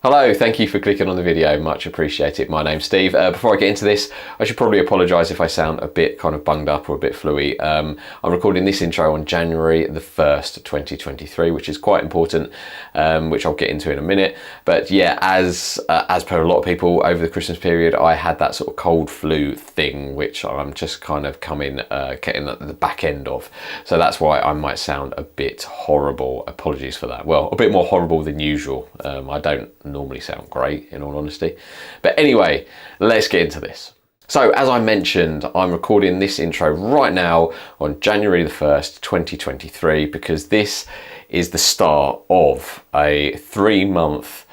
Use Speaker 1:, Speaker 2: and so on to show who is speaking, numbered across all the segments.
Speaker 1: Hello, thank you for clicking on the video, much appreciated. My name's Steve. Before I get into this, I should probably apologise if I sound a bit kind of bunged up or a bit fluey. I'm recording this intro on January the 1st, 2023, which is quite important, which I'll get into in a minute. But yeah, as per a lot of people over the Christmas period, I had that sort of cold flu thing, which I'm just kind of getting at the back end of. So that's why I might sound a bit horrible. Apologies for that. Well, a bit more horrible than usual. I don't normally sound great, in all honesty, but anyway, let's get into this. So as I mentioned, I'm recording this intro right now on January the 1st 2023 because this is the start of a 3-month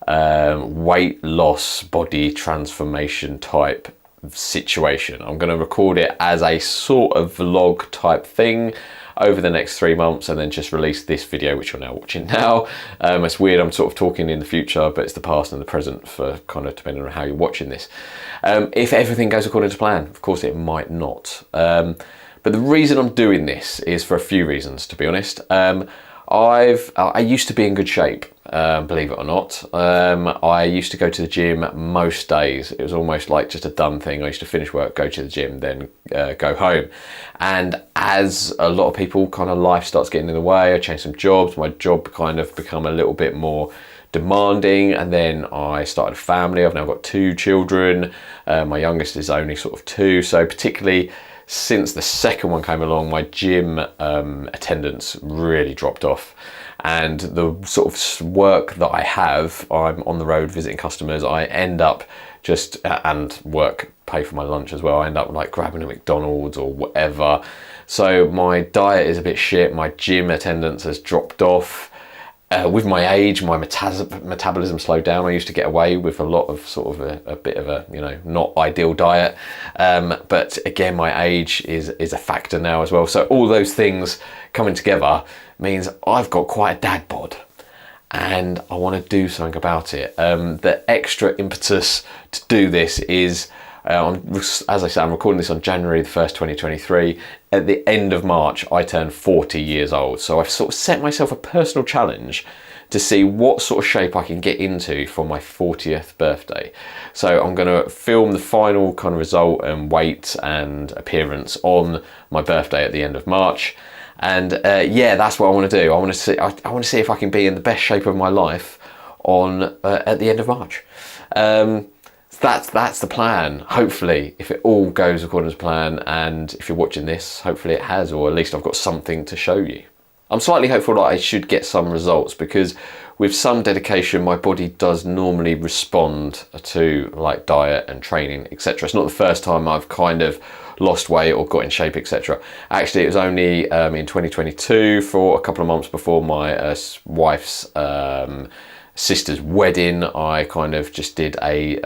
Speaker 1: weight loss body transformation type situation. I'm going to record it as a sort of vlog type thing over the next 3 months and then just release this video, which you're now watching now. It's weird, I'm sort of talking in the future, but it's the past and the present for kind of depending on how you're watching this. If everything goes according to plan, of course it might not. But the reason I'm doing this is for a few reasons, to be honest. I used to be in good shape, believe it or not. I used to go to the gym most days. It was almost like just a done thing. I used to finish work, go to the gym, then go home. And as a lot of people, kind of life starts getting in the way. I changed some jobs. My job kind of become a little bit more demanding, and then I started a family. I've now got 2 children. My youngest is only sort of 2, so particularly since the second one came along, my gym attendance really dropped off, and the sort of work that I have, I'm on the road visiting customers, I end up just, and work pay for my lunch as well, I end up like grabbing a McDonald's or whatever. So my diet is a bit shit, my gym attendance has dropped off. With my age, my metabolism slowed down. I used to get away with a lot of sort of a bit of a, you know, not ideal diet. But again, my age is a factor now as well. So all those things coming together means I've got quite a dad bod and I want to do something about it. The extra impetus to do this is, as I said, I'm recording this on January the 1st, 2023. At the end of March, I turned 40 years old. So I've sort of set myself a personal challenge to see what sort of shape I can get into for my 40th birthday. So I'm going to film the final kind of result and weight and appearance on my birthday at the end of March. And yeah, that's what I want to do. I want to see if I can be in the best shape of my life on at the end of March. That's the plan, hopefully, if it all goes according to plan, and if you're watching this, hopefully it has, or at least I've got something to show you. I'm slightly hopeful that I should get some results, because with some dedication my body does normally respond to like diet and training, etc. It's not the first time I've kind of lost weight or got in shape, etc. Actually, it was only in 2022, for a couple of months before my wife's sister's wedding, I kind of just did a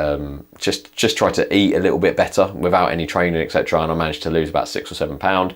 Speaker 1: just tried to eat a little bit better without any training, etc., and I managed to lose about 6 or 7 pound.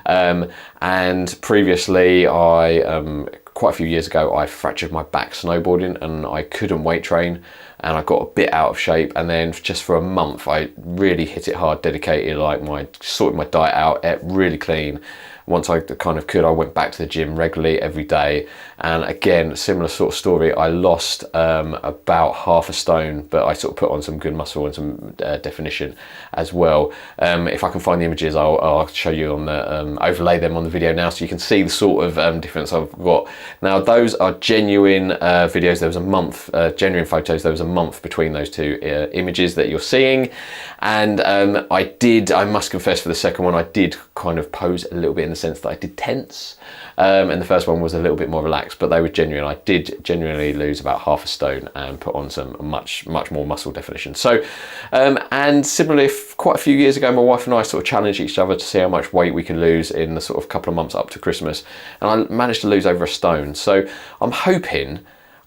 Speaker 1: And previously, I quite a few years ago, I fractured my back snowboarding and I couldn't weight train, and I got a bit out of shape, and then just for a month I really hit it hard, dedicated, like sorted my diet out, ate really clean. Once I kind of could, I went back to the gym regularly every day, and again, similar sort of story. I lost about half a stone, but I sort of put on some good muscle and some definition as well. If I can find the images, I'll show you on the overlay them on the video now, so you can see the sort of difference I've got. Now, those are genuine videos. There was a month, genuine photos. There was a month between those 2 images that you're seeing, and I must confess, for the second one, I did kind of pose a little bit in the sense that I did tense, and the first one was a little bit more relaxed, but they were genuine. I did genuinely lose about half a stone and put on some much more muscle definition. So and similarly, quite a few years ago, my wife and I sort of challenged each other to see how much weight we could lose in the sort of couple of months up to Christmas, and I managed to lose over a stone. So I'm hoping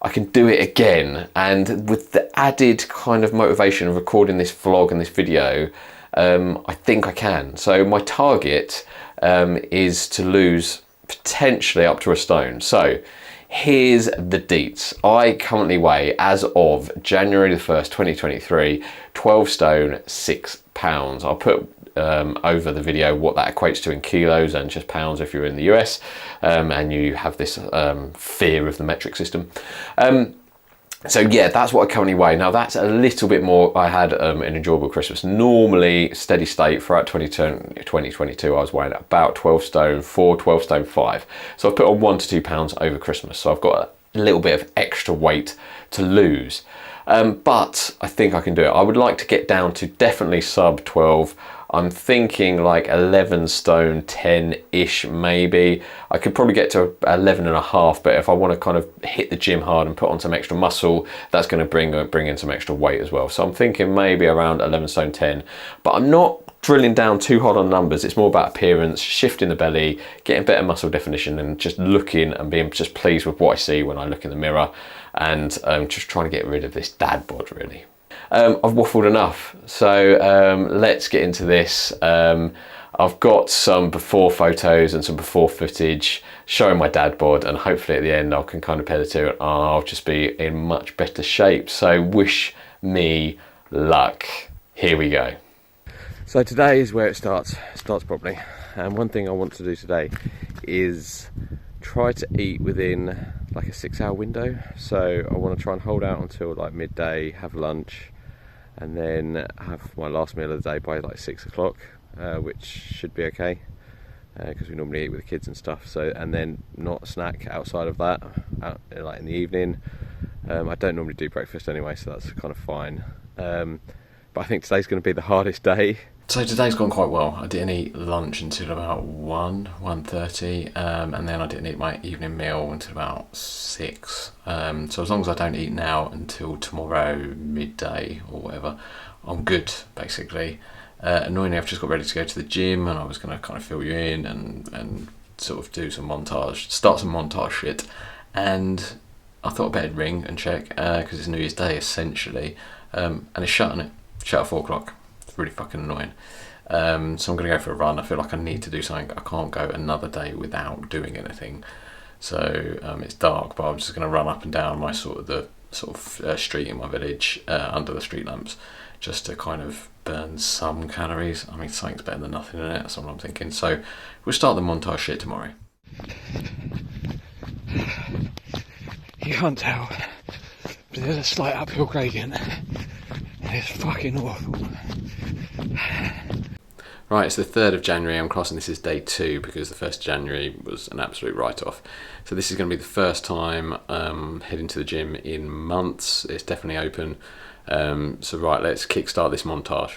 Speaker 1: I can do it again, and with the added kind of motivation of recording this vlog and this video, I think I can. So my target is to lose potentially up to a stone. So here's the deets. I currently weigh, as of January the 1st, 2023, 12 stone, 6 pounds. I'll put over the video what that equates to in kilos and just pounds if you're in the US and you have this fear of the metric system. So yeah, that's what I currently weigh. Now that's a little bit more. I had an enjoyable Christmas. Normally, steady state throughout 2022, I was weighing at about 12 stone 4, 12 stone 5. So I've put on 1 to 2 pounds over Christmas. So I've got a little bit of extra weight to lose. But I think I can do it. I would like to get down to definitely sub 12. I'm thinking like 11 stone 10-ish maybe. I could probably get to 11 and a half, but if I want to kind of hit the gym hard and put on some extra muscle, that's going to bring in some extra weight as well. So I'm thinking maybe around 11 stone 10, but I'm not drilling down too hard on numbers. It's more about appearance, shifting the belly, getting better muscle definition, and just looking and being just pleased with what I see when I look in the mirror, and just trying to get rid of this dad bod really. I've waffled enough, so let's get into this. I've got some before photos and some before footage showing my dad bod, and hopefully at the end I can kind of pair the two and I'll just be in much better shape. So wish me luck. Here we go. So today is where it starts properly, and one thing I want to do today is try to eat within like a 6-hour window. So I want to try and hold out until like midday, have lunch, and then have my last meal of the day by like 6 o'clock, which should be okay, because we normally eat with the kids and stuff. So, and then not snack outside of that, like in the evening. I don't normally do breakfast anyway, so that's kind of fine. But I think today's going to be the hardest day. So today's gone quite well. I didn't eat lunch until about 1:30, and then I didn't eat my evening meal until about 6. So as long as I don't eat now until tomorrow midday or whatever, I'm good basically. Annoyingly, I've just got ready to go to the gym, and I was going to kind of fill you in and sort of do some montage, start some montage shit, and I thought I'd better ring and check, because it's New Year's Day essentially, and it's shut at 4 o'clock. Really fucking annoying. So I'm gonna go for a run. I feel like I need to do something. I can't go another day without doing anything. So it's dark, but I'm just gonna run up and down my street in my village, under the street lamps, just to kind of burn some calories. I mean, something's better than nothing in it. That's what I'm thinking. So we'll start the montage shit tomorrow.
Speaker 2: You can't tell, but there's a slight uphill gradient. It's fucking awful.
Speaker 1: Right, it's the 3rd of January. I'm classing this as day 2 because the 1st of January was an absolute write-off. So this is going to be the first time heading to the gym in months. It's definitely open. So right, let's kickstart this montage.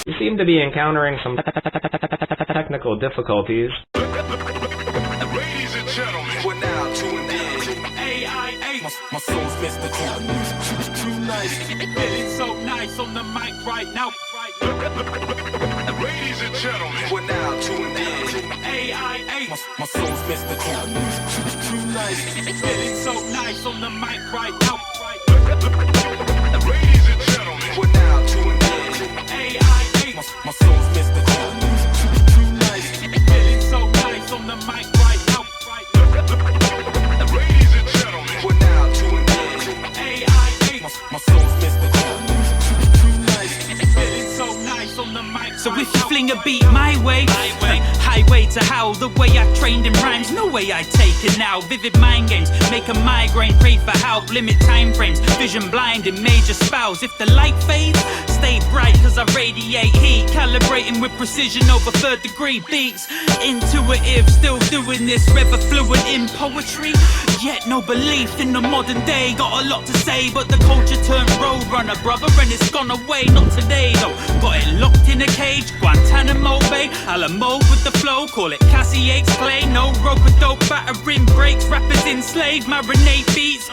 Speaker 3: You seem to be encountering some technical difficulties.
Speaker 4: Ladies and gentlemen, we're now tuned in to AIA. My soul's mystical. Too nice. Feeling so nice on the mic right now. Ladies and gentlemen, we're now tuned in to AIA. My soul's mystical. Too nice. Feeling so nice on the mic right now. Ladies and gentlemen, we're now tuned in to AIA. My soul's mystical. Too nice. Feeling so nice on the mic right now. Ladies and gentlemen, we're now tuned in to AIA. My soul's mystical. Too nice. Feeling so nice on the mic.
Speaker 5: So if you fling a beat my way, highway to hell, the way I trained in rhymes, no way I take it now. Vivid mind games, make a migraine, pray for help, limit time frames, vision blind in major spells. If the light fades, stay bright cause I radiate heat, calibrating with precision over 3rd degree beats. Intuitive, still doing this, river fluent in poetry, yet no belief in the modern day. Got a lot to say, but the culture turned roadrunner, brother, and it's gone away. Not today though, got it locked in a cage, Guantanamo Bay, Alamo with the flow, call it Cassie Aikz clay. No rope-a-dope, battering breaks, rappers enslaved, marinate beats.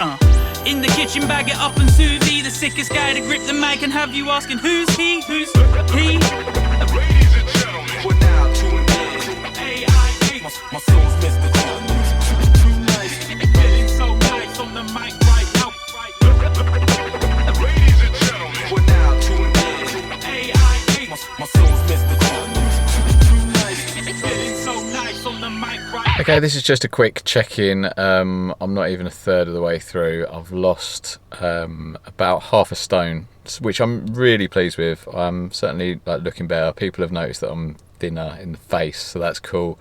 Speaker 5: In the kitchen, bag it up and sous vide. The sickest guy to grip the mic and have you asking who's he, who's he?
Speaker 4: Ladies and gentlemen, we're now tuned in to AIA. My soul's mystical. Too nice.
Speaker 5: Feeling so nice on the mic right now.
Speaker 4: Ladies and gentlemen, we're now tuned in to AIA. My soul's mystical. Too nice.
Speaker 5: Feeling so nice on the mic right now.
Speaker 2: Okay, this is just a quick check-in. I'm not even a third of the way through. I've lost about half a stone, which I'm really pleased with. I'm certainly looking better. People have noticed that I'm thinner in the face, so that's cool.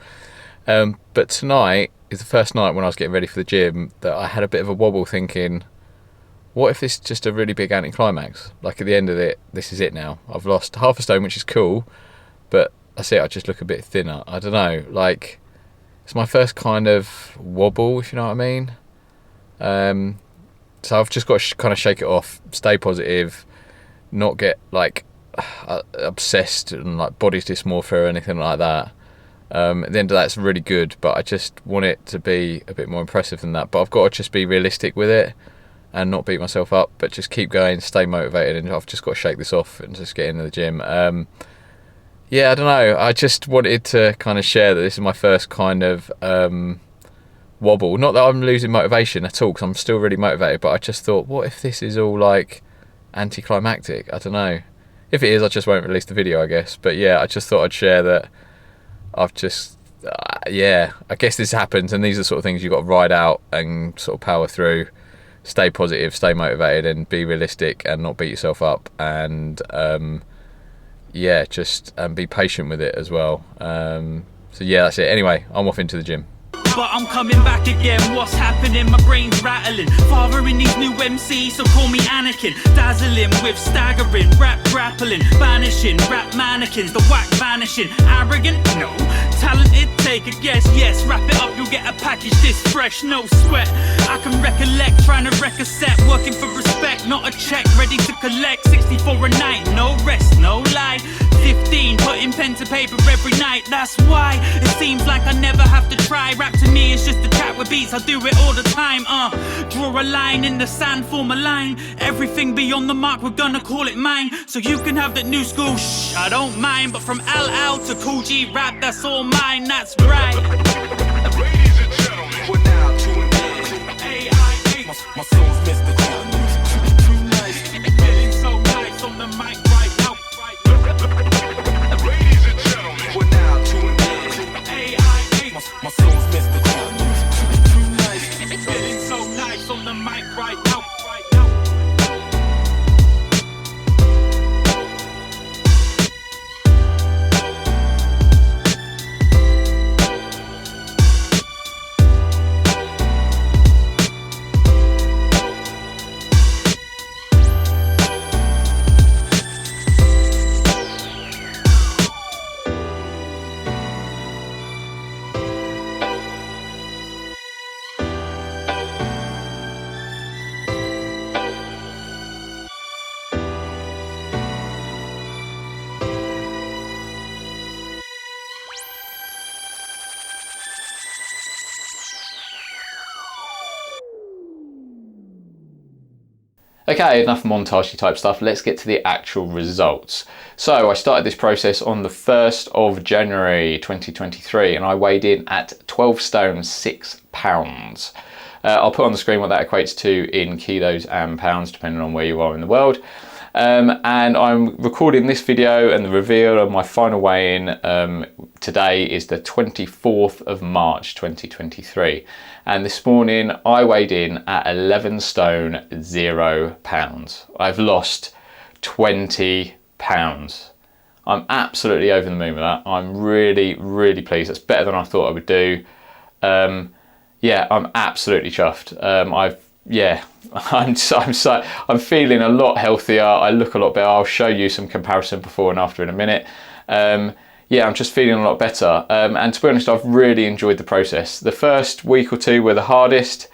Speaker 2: But tonight is the first night when I was getting ready for the gym that I had a bit of a wobble, thinking, what if this is just a really big anticlimax? Like at the end of it, this is it now. I've lost half a stone, which is cool, but that's it. I just look a bit thinner. I don't know, like, it's my first kind of wobble, if you know what I mean. So I've just got to kind of shake it off, stay positive, not get like obsessed and like body dysmorphia or anything like that. At the end of that, it's really good, but I just want it to be a bit more impressive than that. But I've got to just be realistic with it and not beat myself up, but just keep going, stay motivated, and I've just got to shake this off and just get into the gym. Yeah, I don't know. I just wanted to kind of share that this is my first kind of wobble. Not that I'm losing motivation at all, because I'm still really motivated, but I just thought, what if this is all like anticlimactic? I don't know. If it is, I just won't release the video, I guess. But yeah, I just thought I'd share that I've just, yeah, I guess this happens, and these are the sort of things you've got to ride out and sort of power through. Stay positive, stay motivated, and be realistic and not beat yourself up. And yeah, just be patient with it as well. So yeah, that's it. Anyway, I'm off into the gym.
Speaker 5: But I'm coming back again, what's happening? My brain's rattling. Fathering these new MCs, so call me Anakin. Dazzling with staggering, rap grappling, banishing, rap mannequins, the whack vanishing. Arrogant? No. Talented? Take a guess, yes. Wrap it up, you'll get a package this fresh, no sweat. I can recollect, trying to wreck a set, working for respect, not a check, ready to collect. 64 a night, no rest, no lie. 15, putting pen to paper every night, that's why it seems like I never have to try. Rap to me is just a chat with beats, I do it all the time. Draw a line in the sand, form a line. Everything beyond the mark, we're gonna call it mine. So you can have that new school, shh, I don't mind. But from LL to Cool G rap, that's all mine, that's right.
Speaker 4: Ladies and gentlemen, we're now tuned in to Aikz. My soul's mystical. Too nice,
Speaker 5: Feeling so nice on the mic right now.
Speaker 4: ladies and gentlemen, we're now tuned in to
Speaker 5: Aikz.
Speaker 4: my soul's mystical. Too nice.
Speaker 5: Feeling so nice on the mic right now.
Speaker 1: Okay, enough montage type stuff. Let's get to the actual results. So I started this process on the 1st of January 2023 and I weighed in at 12 stone 6 pounds. I'll put on the screen what that equates to in kilos and pounds depending on where you are in the world. And I'm recording this video and the reveal of my final weigh-in today is the 24th of March 2023. And this morning I weighed in at 11 stone 0 pounds. I've lost 20 pounds. I'm absolutely over the moon with that. I'm really, really pleased. That's better than I thought I would do. Yeah, I'm absolutely chuffed. I'm feeling a lot healthier. I look a lot better. I'll show you some comparison before and after in a minute. Yeah, I'm just feeling a lot better. And to be honest, I've really enjoyed the process. The first week or two were the hardest,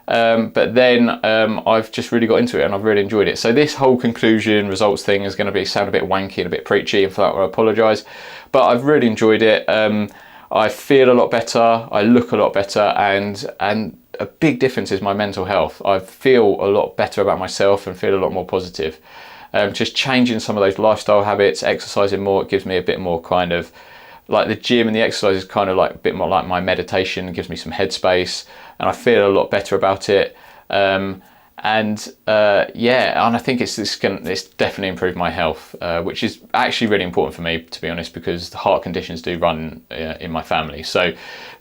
Speaker 1: but then I've just really got into it and I've really enjoyed it. So this whole conclusion results thing is going to sound a bit wanky and a bit preachy, and for that I apologise. But I've really enjoyed it. I feel a lot better. I look a lot better, and a big difference is my mental health. I feel a lot better about myself and feel a lot more positive. Just changing some of those lifestyle habits, exercising more, it gives me a bit more kind of, like the gym and the exercise is kind of like a bit more like my meditation, it gives me some headspace and I feel a lot better about it. And yeah, and I think it's definitely improved my health, which is actually really important for me, to be honest, because the heart conditions do run in my family. So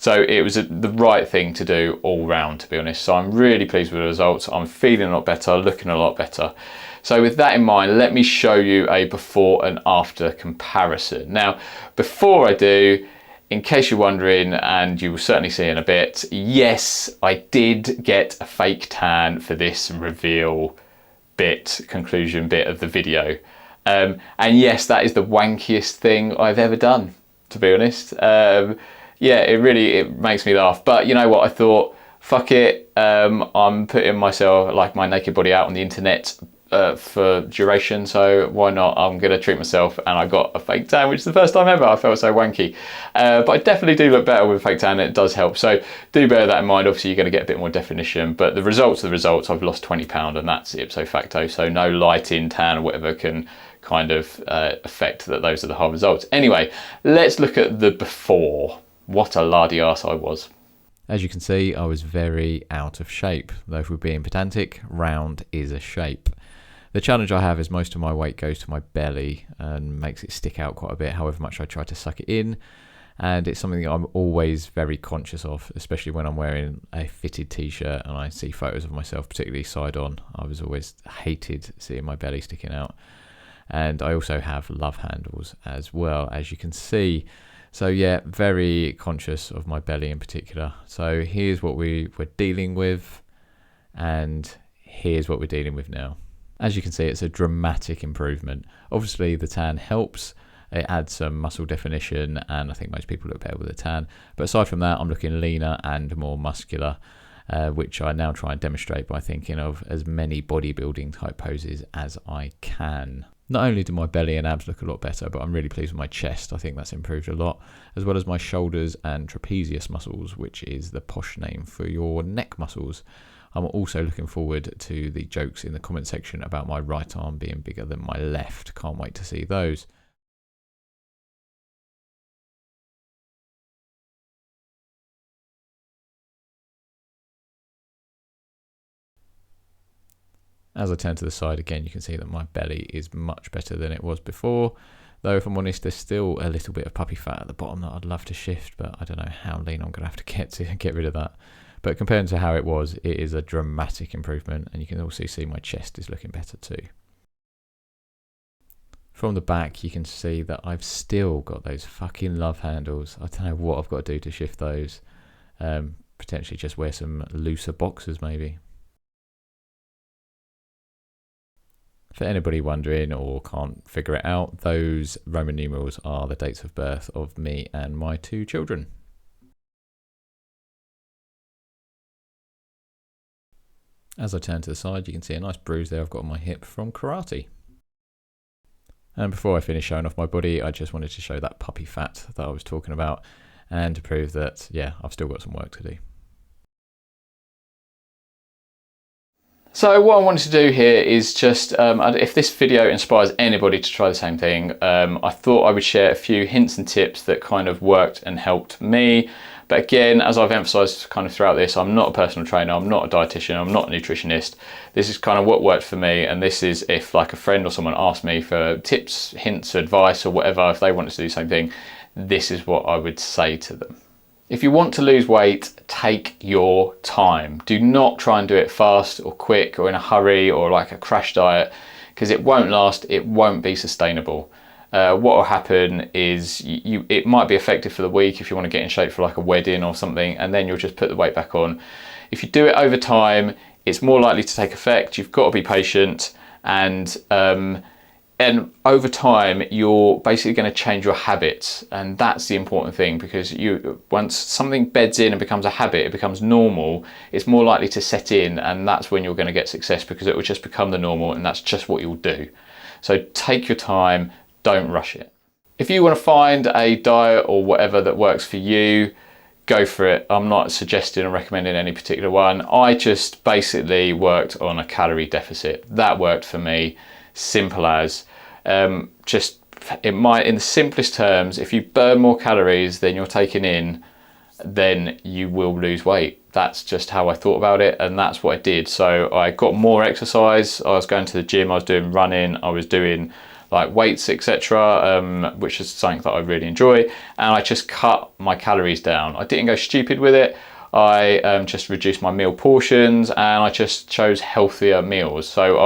Speaker 1: it was the right thing to do all round, to be honest. So I'm really pleased with the results. I'm feeling a lot better, looking a lot better. So with that in mind, let me show you a before and after comparison. Now, before I do, in case you're wondering, and you will certainly see in a bit, yes, I did get a fake tan for this reveal conclusion bit of the video. And yes, that is the wankiest thing I've ever done, to be honest. Yeah, it makes me laugh. But you know what, I thought, fuck it, I'm putting myself, like my naked body, out on the internet for duration, so why not? I'm gonna treat myself, and I got a fake tan, which is the first time ever I felt so wanky. But I definitely do look better with a fake tan, and it does help. So do bear that in mind. Obviously, you're gonna get a bit more definition, but the results are the results. I've lost 20 pounds, and that's ipso facto. So no lighting, tan, or whatever can kind of affect that. Those are the whole results. Anyway, let's look at the before. What a lardy arse I was. As you can see, I was very out of shape. Though if we're being pedantic, round is a shape. The challenge I have is most of my weight goes to my belly and makes it stick out quite a bit, however much I try to suck it in. And it's something that I'm always very conscious of, especially when I'm wearing a fitted t-shirt and I see photos of myself, particularly side on. I was always hated seeing my belly sticking out. And I also have love handles as well, as you can see. So yeah, very conscious of my belly in particular. So here's what we were dealing with, and here's what we're dealing with now. As you can see, it's a dramatic improvement. Obviously, the tan helps. It adds some muscle definition, and I think most people look better with a tan. But aside from that, I'm looking leaner and more muscular, which I now try and demonstrate by thinking of as many bodybuilding type poses as I can. Not only do my belly and abs look a lot better, but I'm really pleased with my chest. I think that's improved a lot, as well as my shoulders and trapezius muscles, which is the posh name for your neck muscles. I'm also looking forward to the jokes in the comment section about my right arm being bigger than my left. Can't wait to see those. As I turn to the side again, you can see that my belly is much better than it was before. Though if I'm honest, there's still a little bit of puppy fat at the bottom that I'd love to shift, but I don't know how lean I'm going to have to get rid of that. But compared to how it was, it is a dramatic improvement, and you can also see my chest is looking better too. From the back, you can see that I've still got those fucking love handles. I don't know what I've got to do to shift those. Potentially just wear some looser boxers maybe. For anybody wondering or can't figure it out, those Roman numerals are the dates of birth of me and my 2 children. As I turn to the side, you can see a nice bruise there I've got on my hip from karate. And before I finish showing off my body, I just wanted to show that puppy fat that I was talking about, and to prove that, yeah, I've still got some work to do. So what I wanted to do here is just, if this video inspires anybody to try the same thing, I thought I would share a few hints and tips that kind of worked and helped me. But again, as I've emphasized kind of throughout this, I'm not a personal trainer, I'm not a dietitian, I'm not a nutritionist. This is kind of what worked for me, and this is if like a friend or someone asked me for tips, hints, advice or whatever, if they wanted to do the same thing, this is what I would say to them. If you want to lose weight, take your time. Do not try and do it fast or quick or in a hurry or like a crash diet, because it won't last, it won't be sustainable. What will happen is it might be effective for the week if you want to get in shape for like a wedding or something, and then you'll just put the weight back on. If you do it over time, it's more likely to take effect. You've got to be patient, and over time you're basically going to change your habits, and that's the important thing, because once something beds in and becomes a habit, it becomes normal, it's more likely to set in, and that's when you're going to get success, because it will just become the normal and that's just what you'll do. So take your time, don't rush it. If you want to find a diet or whatever that works for you, go for it. I'm not suggesting or recommending any particular one. I just basically worked on a calorie deficit. That worked for me. Simple as. In the simplest terms, if you burn more calories than you're taking in, then you will lose weight.
Speaker 2: that's just how I thought about it, and that's what I did. So I got more exercise. I was going to the gym, I was doing running, I was doing like weights, etc., which is something that I really enjoy, and I just cut my calories down. I didn't go stupid with it. I just reduced my meal portions, and I just chose healthier meals. So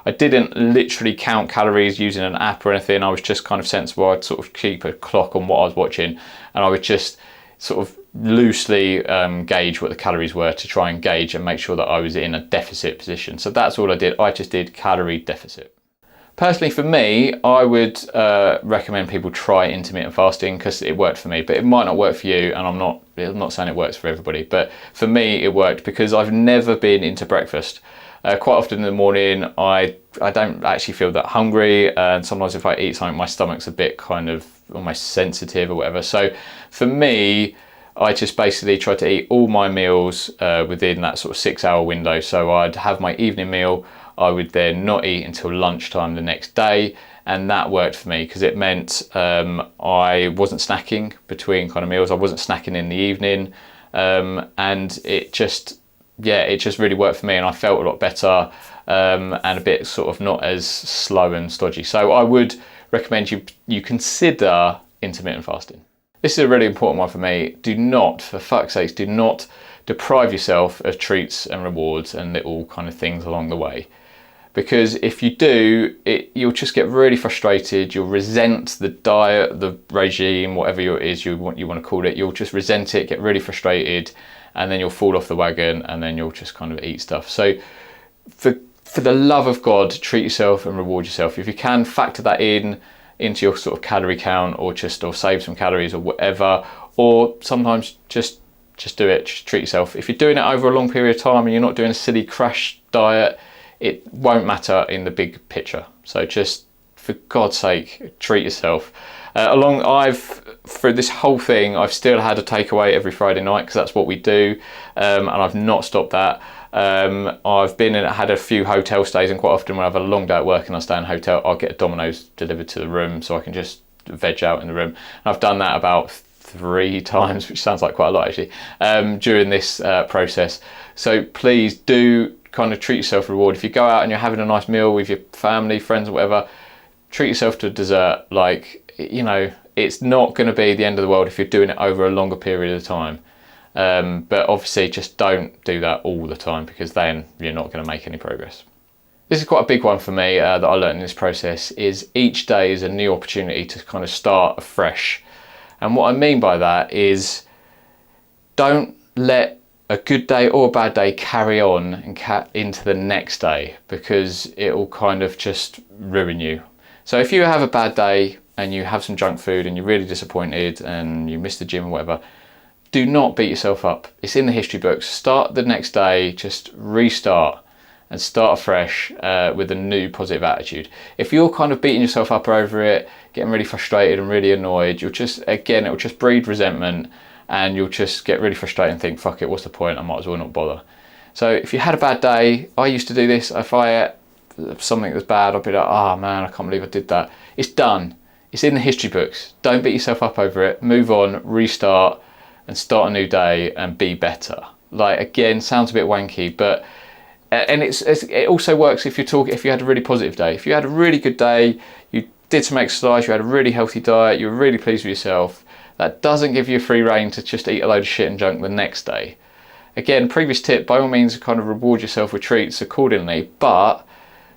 Speaker 2: I didn't literally count calories using an app or anything. I was just kind of sensible. I'd sort of keep a clock on what I was watching, and I would just sort of loosely gauge what the calories were to try and gauge and make sure that I was in a deficit position. So that's all I did. I just did calorie deficit. Personally, for me, I would recommend people try intermittent fasting because it worked for me, but it might not work for you, and I'm not saying it works for everybody, but for me it worked because I've never been into breakfast. Quite often in the morning I don't actually feel that hungry, and sometimes if I eat something my stomach's a bit kind of almost sensitive or whatever. So for me, I just basically try to eat all my meals within that sort of 6-hour window. So I'd have my evening meal, I would then not eat until lunchtime the next day, and that worked for me because it meant I wasn't snacking between kind of meals. I wasn't snacking in the evening, and it just really worked for me, and I felt a lot better and a bit sort of not as slow and stodgy. So I would recommend you consider intermittent fasting. This is a really important one for me. Do not, for fuck's sakes, do not deprive yourself of treats and rewards and little kind of things along the way. Because if you do, you'll just get really frustrated. You'll resent the diet, the regime, whatever it is you want to call it. You'll just resent it, get really frustrated, and then you'll fall off the wagon, and then you'll just kind of eat stuff. So for the love of God, treat yourself and reward yourself. If you can, factor that into your sort of calorie count, or save some calories or whatever, or sometimes just do it, just treat yourself. If you're doing it over a long period of time and you're not doing a silly crash diet, it won't matter in the big picture. So just, for God's sake, treat yourself. Through this whole thing, I've still had a takeaway every Friday night because that's what we do, and I've not stopped that. I've had a few hotel stays, and quite often when I have a long day at work and I stay in a hotel, I'll get a Domino's delivered to the room so I can just veg out in the room. And I've done that about 3 times, which sounds like quite a lot actually, during this process. So please do kind of treat yourself, reward. If you go out and you're having a nice meal with your family, friends or whatever, treat yourself to a dessert. Like, you know, it's not going to be the end of the world if you're doing it over a longer period of time. But obviously just don't do that all the time, because then you're not going to make any progress. This is quite a big one for me that I learned in this process, is each day is a new opportunity to kind of start afresh. And what I mean by that is, don't let a good day or a bad day carry on and into the next day, because it will kind of just ruin you. So if you have a bad day and you have some junk food and you're really disappointed and you miss the gym or whatever, do not beat yourself up. It's in the history books. Start the next day, just restart and start afresh with a new positive attitude. If you're kind of beating yourself up over it, getting really frustrated and really annoyed, it'll just breed resentment, and you'll just get really frustrated and think, fuck it, what's the point? I might as well not bother. So if you had a bad day, I used to do this. If I ate something that was bad, I'd be like, oh man, I can't believe I did that. It's done. It's in the history books. Don't beat yourself up over it. Move on, restart, and start a new day and be better. Like, again, sounds a bit wanky, but it also works if you had a really positive day. If you had a really good day, you did some exercise, you had a really healthy diet, you were really pleased with yourself, that doesn't give you free rein to just eat a load of shit and junk the next day. Again, previous tip, by all means kind of reward yourself with treats accordingly, but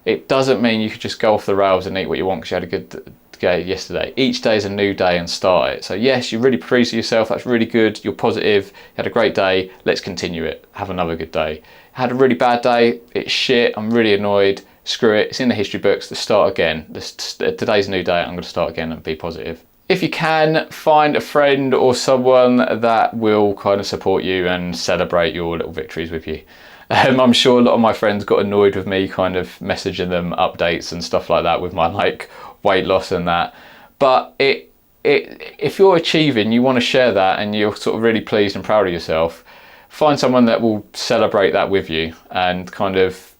Speaker 2: it doesn't mean you could just go off the rails and eat what you want because you had a good day yesterday. Each day is a new day, and start it. So yes, you're really pleased with yourself, that's really good, you're positive, you had a great day, let's continue it, have another good day. Had a really bad day, it's shit, I'm really annoyed, screw it, it's in the history books, let's start again. Today's a new day, I'm going to start again and be positive. If you can, find a friend or someone that will kind of support you and celebrate your little victories with you. I'm sure a lot of my friends got annoyed with me kind of messaging them updates and stuff like that with my like weight loss and that. But if you're achieving, you want to share that and you're sort of really pleased and proud of yourself, find someone that will celebrate that with you and kind of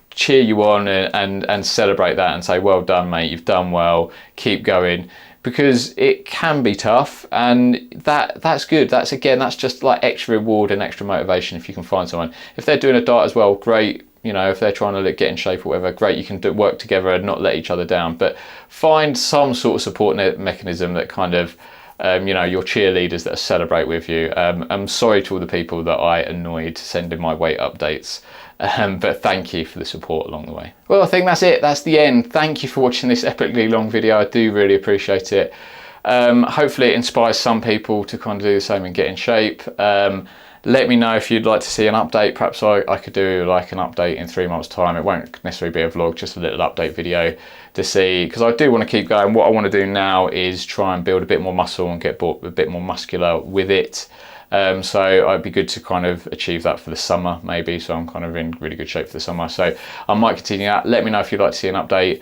Speaker 2: cheer you on and celebrate that and say, well done mate, you've done well, keep going.
Speaker 1: because it can be tough, and that's good. That's just like extra reward and extra motivation if you can find someone. If they're doing a diet as well, great. You know, if they're trying to get in shape or whatever, great, you can work together and not let each other down. But find some sort of support mechanism that kind of, you know, your cheerleaders that celebrate with you. I'm sorry to all the people that I annoyed sending my weight updates, but thank you for the support along the way. Well, I think that's it. That's the end. Thank you for watching this epically long video. I do really appreciate it. Hopefully it inspires some people to kind of do the same and get in shape. Let me know if you'd like to see an update. Perhaps I could do like an update in 3 months' time. It won't necessarily be a vlog, just a little update video to see, because I do want to keep going. What I want to do now is try and build a bit more muscle and get a bit more muscular with it. So it'd be good to kind of achieve that for the summer maybe, so I'm kind of in really good shape for the summer. So I might continue that. Let me know if you'd like to see an update.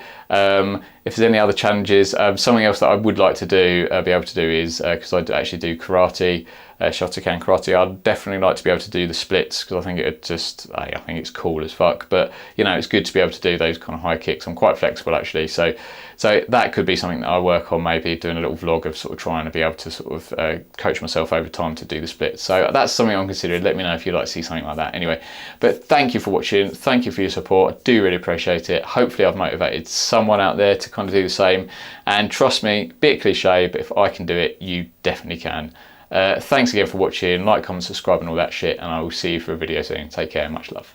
Speaker 1: If there's any other challenges, something else that I would like to do, be able to do is, because I actually do karate, Shotokan karate, I'd definitely like to be able to do the splits, because I think I think it's cool as fuck. But you know, it's good to be able to do those kind of high kicks. I'm quite flexible actually, so that could be something that I work on, maybe doing a little vlog of sort of trying to be able to sort of coach myself over time to do the splits. So that's something I'm considering. Let me know if you'd like to see something like that. Anyway, but thank you for watching. Thank you for your support. I do really appreciate it. Hopefully I've motivated someone out there to kind of do the same. And trust me, bit cliche, but if I can do it, you definitely can. Thanks again for watching. Like, comment, subscribe and all that shit, and I will see you for a video soon. Take care, much love.